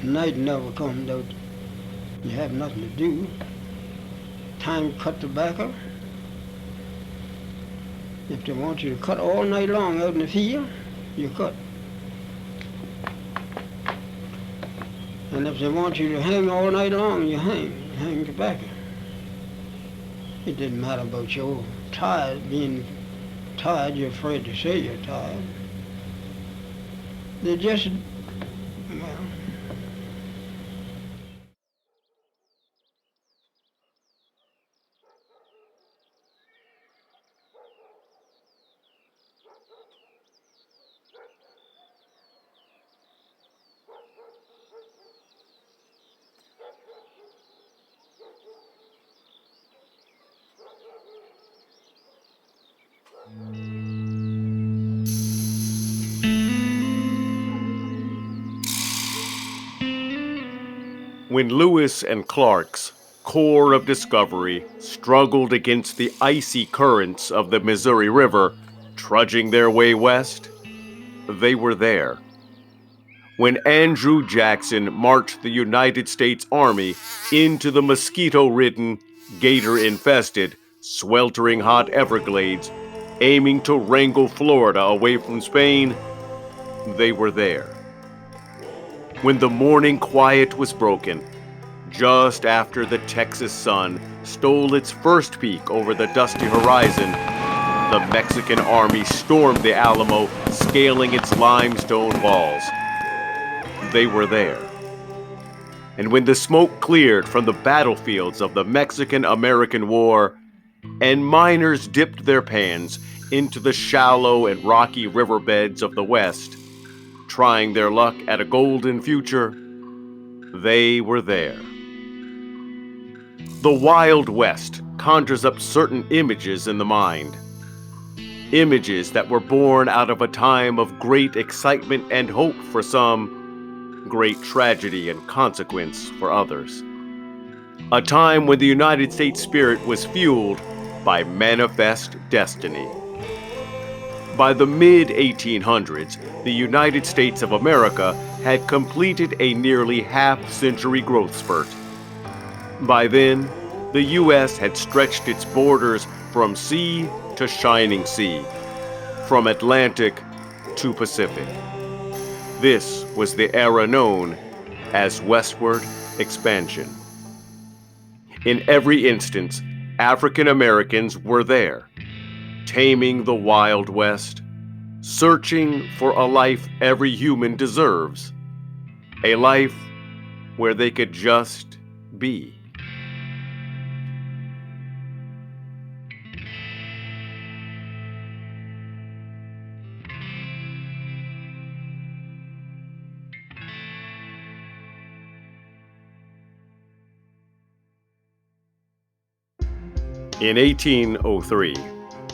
Night never comes though. You have nothing to do. Time to cut tobacco. If they want you to cut all night long out in the field, you cut. And if they want you to hang all night long, you hang tobacco. It didn't matter about your tired, being tired, you're afraid to say you're tired. They just, well, When Lewis and Clark's Corps of Discovery struggled against the icy currents of the Missouri River, trudging their way west, they were there. When Andrew Jackson marched the United States Army into the mosquito-ridden, gator-infested, sweltering hot Everglades, aiming to wrangle Florida away from Spain, they were there. When the morning quiet was broken, just after the Texas sun stole its first peek over the dusty horizon, the Mexican army stormed the Alamo, scaling its limestone walls. They were there. And when the smoke cleared from the battlefields of the Mexican-American War, and miners dipped their pans into the shallow and rocky riverbeds of the West, trying their luck at a golden future, they were there. The Wild West conjures up certain images in the mind. Images that were born out of a time of great excitement and hope for some, great tragedy and consequence for others. A time when the United States spirit was fueled by manifest destiny. By the mid-1800s, the United States of America had completed a nearly half-century growth spurt. By then, the U.S. had stretched its borders from sea to shining sea, from Atlantic to Pacific. This was the era known as westward expansion. In every instance, African Americans were there, taming the Wild West, searching for a life every human deserves, a life where they could just be. In 1803,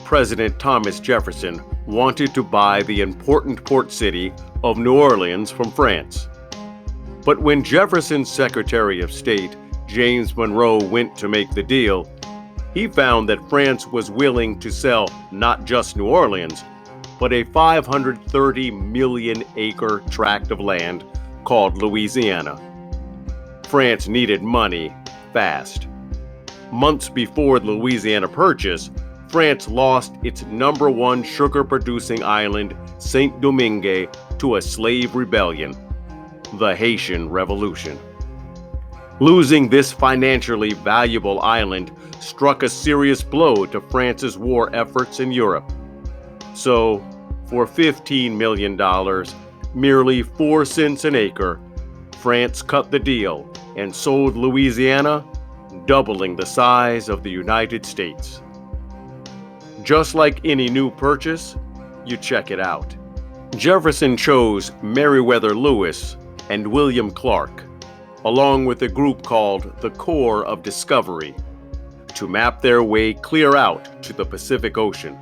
President Thomas Jefferson wanted to buy the important port city of New Orleans from France. But when Jefferson's Secretary of State, James Monroe, went to make the deal, he found that France was willing to sell not just New Orleans, but a 530 million acre tract of land called Louisiana. France needed money fast. Months before the Louisiana Purchase, France lost its number one sugar-producing island, Saint-Domingue, to a slave rebellion, the Haitian Revolution. Losing this financially valuable island struck a serious blow to France's war efforts in Europe. So, for $15 million, merely 4 cents an acre, France cut the deal and sold Louisiana, doubling the size of the United States. Just like any new purchase, you check it out. Jefferson chose Meriwether Lewis and William Clark, along with a group called the Corps of Discovery, to map their way clear out to the Pacific Ocean.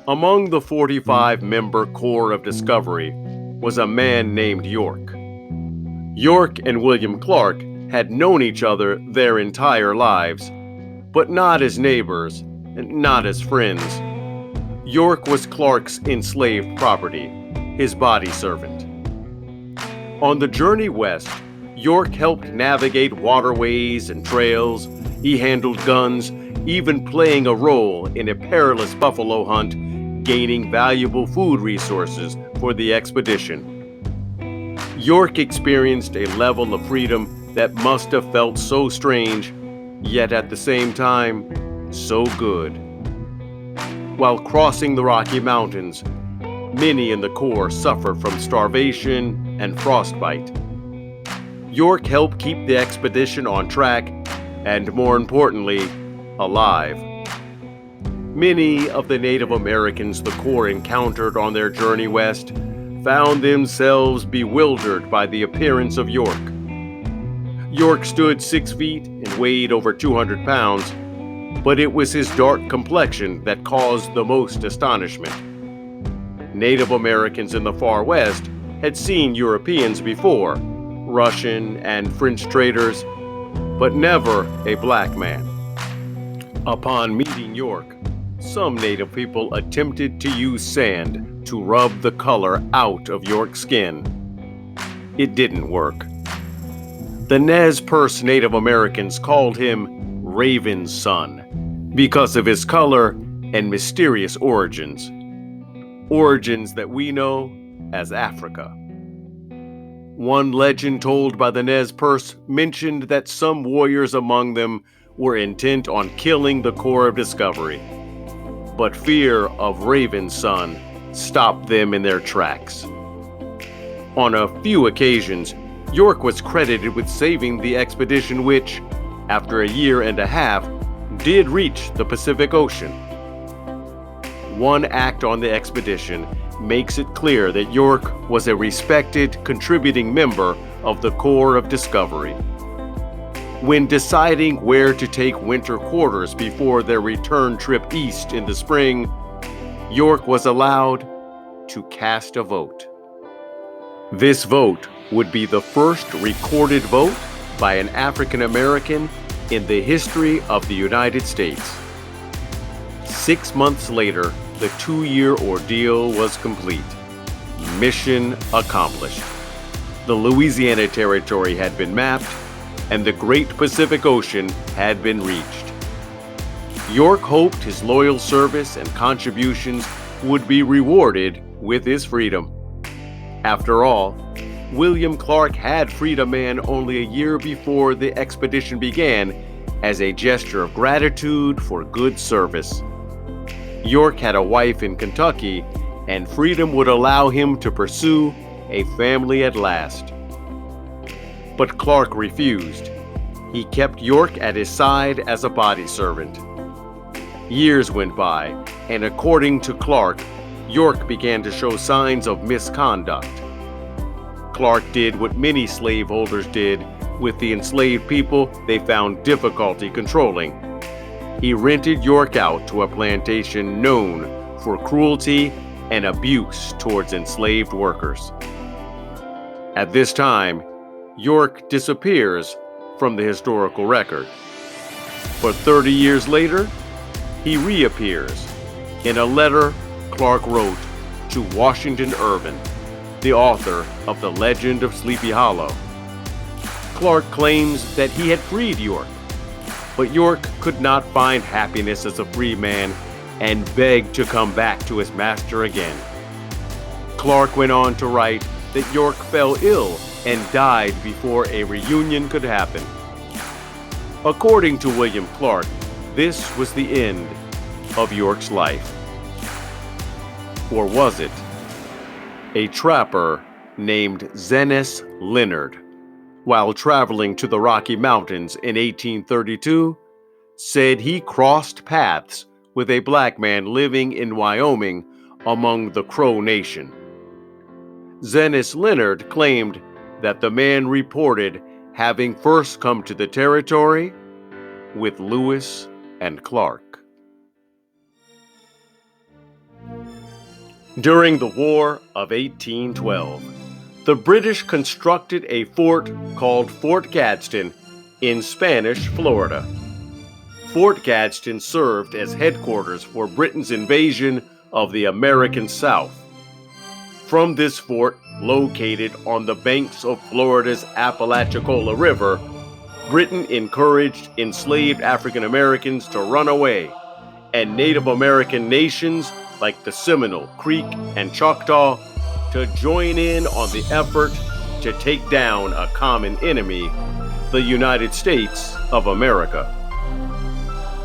Among the 45-member Corps of Discovery was a man named York. York and William Clark had known each other their entire lives, but not as neighbors and not as friends. York was Clark's enslaved property, his body servant. On the journey west, York helped navigate waterways and trails. He handled guns, even playing a role in a perilous buffalo hunt, gaining valuable food resources for the expedition. York experienced a level of freedom that must have felt so strange, yet at the same time, so good. While crossing the Rocky Mountains, many in the Corps suffered from starvation and frostbite. York helped keep the expedition on track and, more importantly, alive. Many of the Native Americans the Corps encountered on their journey west found themselves bewildered by the appearance of York. York stood 6 feet and weighed over 200 pounds, but it was his dark complexion that caused the most astonishment. Native Americans in the far west had seen Europeans before, Russian and French traders, but never a black man. Upon meeting York, some native people attempted to use sand to rub the color out of York's skin. It didn't work. The Nez Perce Native Americans called him Raven's Son because of his color and mysterious origins. Origins that we know as Africa. One legend told by the Nez Perce mentioned that some warriors among them were intent on killing the Corps of Discovery, but fear of Raven's Son stopped them in their tracks. On a few occasions, York was credited with saving the expedition which, after a year and a half, did reach the Pacific Ocean. One act on the expedition makes it clear that York was a respected, contributing member of the Corps of Discovery. When deciding where to take winter quarters before their return trip east in the spring, York was allowed to cast a vote. This vote would be the first recorded vote by an African American in the history of the United States. 6 months later, the 2-year ordeal was complete. Mission accomplished. The Louisiana Territory had been mapped, and the Great Pacific Ocean had been reached. York hoped his loyal service and contributions would be rewarded with his freedom. After all, William Clark had freed a man only a year before the expedition began as a gesture of gratitude for good service. York had a wife in Kentucky, and freedom would allow him to pursue a family at last. But Clark refused. He kept York at his side as a body servant. Years went by, and according to Clark, York began to show signs of misconduct. Clark did what many slaveholders did with the enslaved people they found difficulty controlling. He rented York out to a plantation known for cruelty and abuse towards enslaved workers. At this time, York disappears from the historical record. But 30 years later, he reappears in a letter Clark wrote to Washington Irving, the author of The Legend of Sleepy Hollow. Clark claims that he had freed York, but York could not find happiness as a free man and begged to come back to his master again. Clark went on to write that York fell ill and died before a reunion could happen. According to William Clark, this was the end of York's life. Or was it? A trapper named Zenes Leonard, while traveling to the Rocky Mountains in 1832, said he crossed paths with a black man living in Wyoming among the Crow Nation. Zenes Leonard claimed that the man reported having first come to the territory with Lewis and Clark. During the War of 1812, the British constructed a fort called Fort Gadsden in Spanish Florida. Fort Gadsden served as headquarters for Britain's invasion of the American South. From this fort, located on the banks of Florida's Apalachicola River, Britain encouraged enslaved African Americans to run away, and Native American nations like the Seminole, Creek, and Choctaw to join in on the effort to take down a common enemy, the United States of America.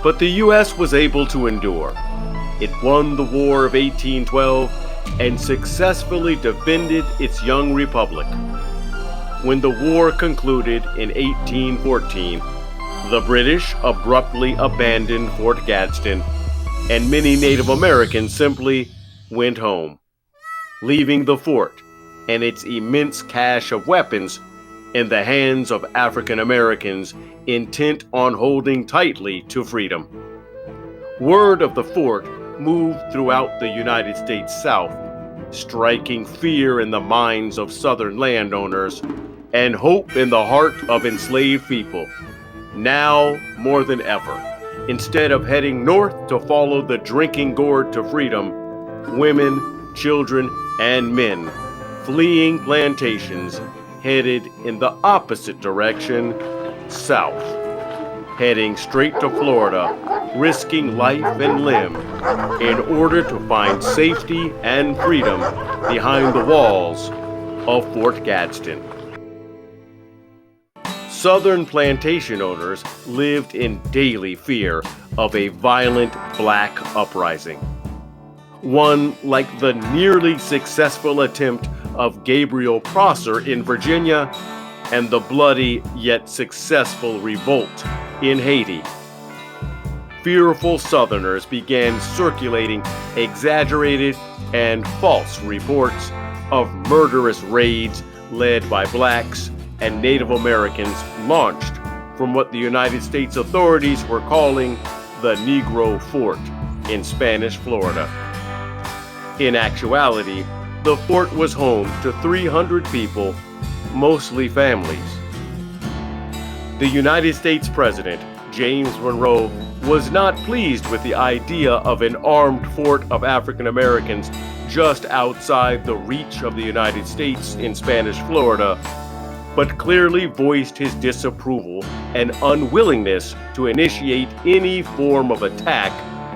But the U.S. was able to endure. It won the War of 1812 and successfully defended its young republic. When the war concluded in 1814, the British abruptly abandoned Fort Gadsden, and many Native Americans simply went home, leaving the fort and its immense cache of weapons in the hands of African Americans intent on holding tightly to freedom. Word of the fort moved throughout the United States South, striking fear in the minds of Southern landowners and hope in the heart of enslaved people. Now more than ever, instead of heading north to follow the drinking gourd to freedom, women, children, and men fleeing plantations headed in the opposite direction, south, heading straight to Florida, risking life and limb in order to find safety and freedom behind the walls of Fort Gadsden. Southern plantation owners lived in daily fear of a violent black uprising, one like the nearly successful attempt of Gabriel Prosser in Virginia and the bloody yet successful revolt in Haiti. Fearful Southerners began circulating exaggerated and false reports of murderous raids led by blacks and Native Americans launched from what the United States authorities were calling the Negro Fort in Spanish Florida. In actuality, the fort was home to 300 people, mostly families. The United States President, James Monroe, was not pleased with the idea of an armed fort of African Americans just outside the reach of the United States in Spanish Florida, but clearly voiced his disapproval and unwillingness to initiate any form of attack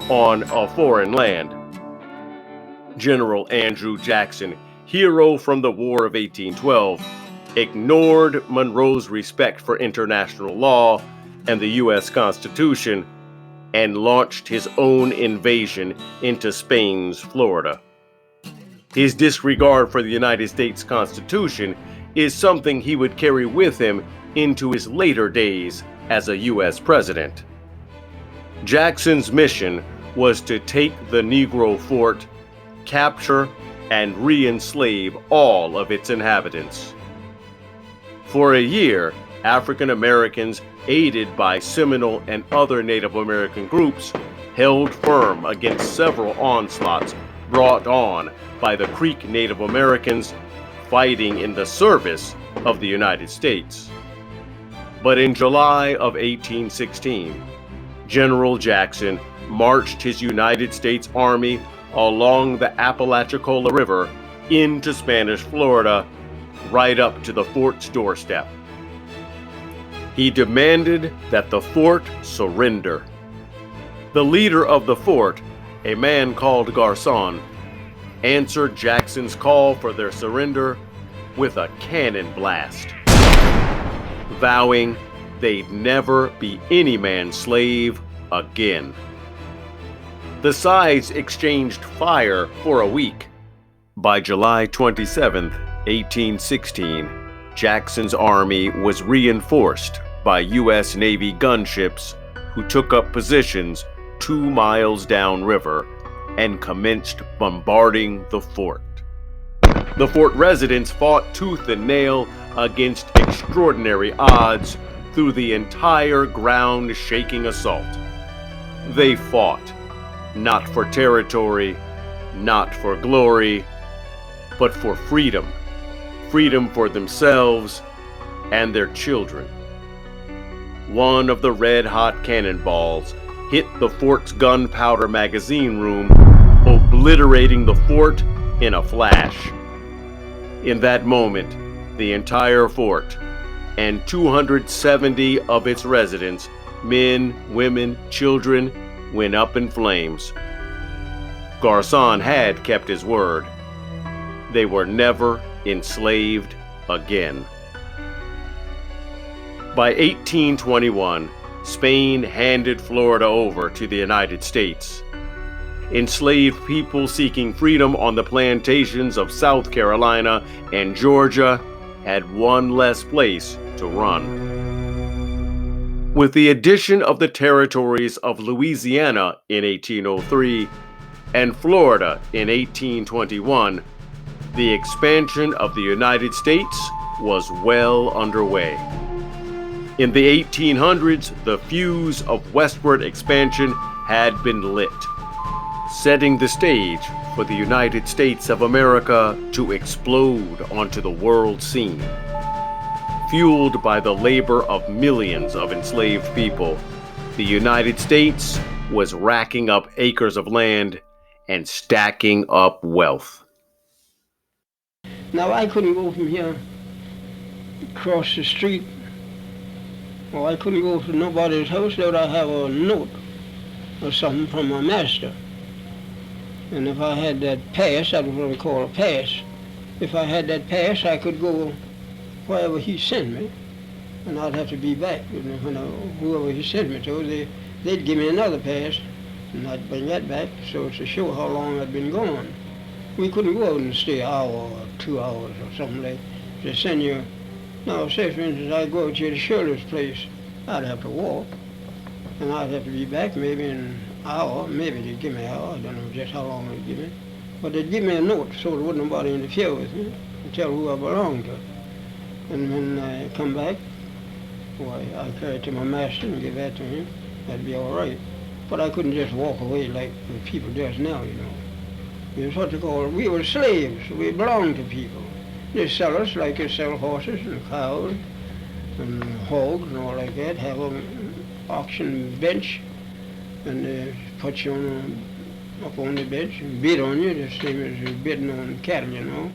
on a foreign land. General Andrew Jackson, hero from the War of 1812, ignored Monroe's respect for international law and the U.S. Constitution and launched his own invasion into Spain's Florida. His disregard for the United States Constitution is something he would carry with him into his later days as a U.S. president. Jackson's mission was to take the Negro Fort, capture, and re-enslave all of its inhabitants. For a year, African Americans, aided by Seminole and other Native American groups, held firm against several onslaughts brought on by the Creek Native Americans fighting in the service of the United States. But in July of 1816, General Jackson marched his United States Army along the Apalachicola River into Spanish Florida, right up to the fort's doorstep. He demanded that the fort surrender. The leader of the fort, a man called Garçon, answered Jackson's call for their surrender with a cannon blast, vowing they'd never be any man's slave again. The sides exchanged fire for a week. By July 27, 1816, Jackson's army was reinforced by U.S. Navy gunships who took up positions 2 miles downriver and commenced bombarding the fort. The fort residents fought tooth and nail against extraordinary odds through the entire ground-shaking assault. They fought, not for territory, not for glory, but for freedom. Freedom for themselves and their children. One of the red-hot cannonballs hit the fort's gunpowder magazine room, obliterating the fort in a flash. In that moment, the entire fort and 270 of its residents, men, women, children, went up in flames. Garcon had kept his word. They were never enslaved again. By 1821, Spain handed Florida over to the United States. Enslaved people seeking freedom on the plantations of South Carolina and Georgia had one less place to run. With the addition of the territories of Louisiana in 1803 and Florida in 1821, the expansion of the United States was well underway. In the 1800s, the fuse of westward expansion had been lit, setting the stage for the United States of America to explode onto the world scene. Fueled by the labor of millions of enslaved people, the United States was racking up acres of land and stacking up wealth. Now I couldn't go from here across the street, or I couldn't go to nobody's house without I have a note or something from my master. And if I had that pass, that was what we call a pass. If I had that pass, I could go wherever he sent me, and I'd have to be back. Whoever he sent me to, they'd give me another pass, and I'd bring that back, so to show how long I'd been gone. We couldn't go out and stay an hour or 2 hours or something like that. They send you. Now, say for instance, I go out to the Shirley's place, I'd have to walk, and I'd have to be back maybe in an hour. Maybe they'd give me an hour. I don't know just how long they'd give me, but they'd give me a note so there wasn't nobody interfere with me and tell who I belonged to. And when I come back, why, I carry it to my master and give that to him. That'd be all right. But I couldn't just walk away like the people does now, you know. It was what they call, we were slaves. We belonged to people. They sell us like they sell horses and cows and hogs and all like that. Have an auction bench, and they put you up on the bench and bid on you, the same as bidding on cattle, you know.